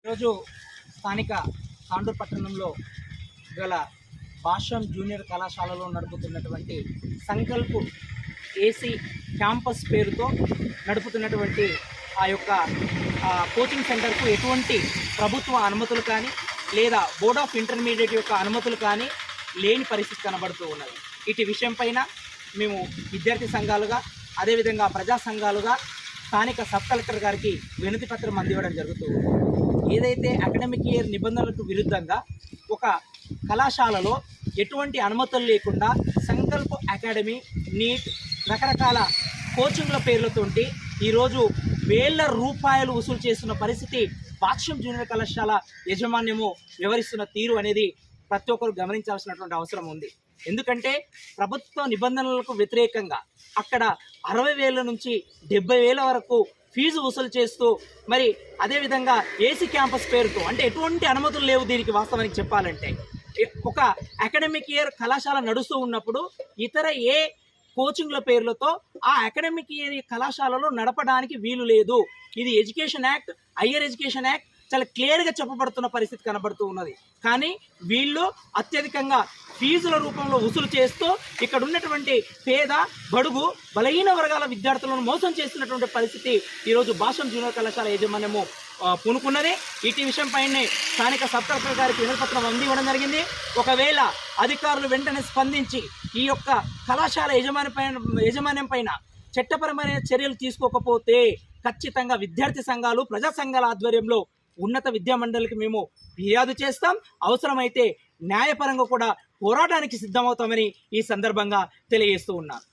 ఈరోజు స్థానిక తాండూరు పట్టణంలో గల భాష్యం జూనియర్ కళాశాలలో నడుపుతున్నటువంటి సంకల్ప్ ఏసీ క్యాంపస్ పేరుతో నడుపుతున్నటువంటి ఆ యొక్క కోచింగ్ సెంటర్కు ఎటువంటి ప్రభుత్వ అనుమతులు కానీ లేదా బోర్డ్ ఆఫ్ ఇంటర్మీడియట్ యొక్క అనుమతులు కానీ లేని పరిస్థితి కనబడుతూ ఉన్నది. ఇటు విషయం పైన మేము విద్యార్థి సంఘాలుగా అదేవిధంగా ప్రజా సంఘాలుగా స్థానిక సబ్ కలెక్టర్ గారికి వినతి పత్రం అందివ్వడం జరుగుతుంది. ఏదైతే అకాడమిక్ ఇయర్ నిబంధనలకు విరుద్ధంగా ఒక కళాశాలలో ఎటువంటి అనుమతులు లేకుండా సంకల్ప్ అకాడమీ, నీట్, రకరకాల కోచింగ్ల పేర్లతోటి ఈరోజు వేల రూపాయలు వసూలు చేస్తున్న పరిస్థితి భాష్యం జూనియర్ కళాశాల యాజమాన్యము వ్యవహరిస్తున్న తీరు అనేది ప్రతి ఒక్కరు గమనించాల్సినటువంటి అవసరం ఉంది. ఎందుకంటే ప్రభుత్వ నిబంధనలకు వ్యతిరేకంగా అక్కడ 60,000 నుంచి 70,000 వరకు ఫీజు వసూలు చేస్తూ మరి అదేవిధంగా ఏసీ క్యాంపస్ పేరుతో అంటే ఎటువంటి అనుమతులు లేవు. దీనికి వాస్తవానికి చెప్పాలంటే ఒక అకాడమిక్ ఇయర్ కళాశాల నడుస్తూ ఉన్నప్పుడు ఇతర ఏ కోచింగ్ల పేర్లతో ఆ అకాడమిక్ ఇయర్ కళాశాలలో నడపడానికి వీలు లేదు. ఇది education act, higher education act చాలా క్లియర్గా చెప్పబడుతున్న పరిస్థితి కనబడుతూ ఉన్నది. కానీ వీళ్ళు అత్యధికంగా ఫీజుల రూపంలో వసూలు చేస్తూ ఇక్కడ ఉన్నటువంటి పేద, బడుగు, బలహీన వర్గాల విద్యార్థులను మోసం చేస్తున్నటువంటి పరిస్థితి ఈరోజు భాష్యం జూనియర్ కళాశాల యాజమాన్యము పూనుకున్నది. ఇటీ విషయంపైనే స్థానిక సబ్ కలెక్టర్ గారికి వినతిపత్రం అందివ్వడం జరిగింది. ఒకవేళ అధికారులు వెంటనే స్పందించి ఈ యొక్క కళాశాల యాజమాన్యం పైన చట్టపరమైన చర్యలు తీసుకోకపోతే ఖచ్చితంగా విద్యార్థి సంఘాలు, ప్రజా సంఘాల ఆధ్వర్యంలో ఉన్నత విద్యా మండలికి మేము ఫిర్యాదు చేస్తాం. అవసరమైతే న్యాయపరంగా కూడా పోరాటానికి సిద్ధమవుతామని ఈ సందర్భంగా తెలియజేస్తూ ఉన్నాను.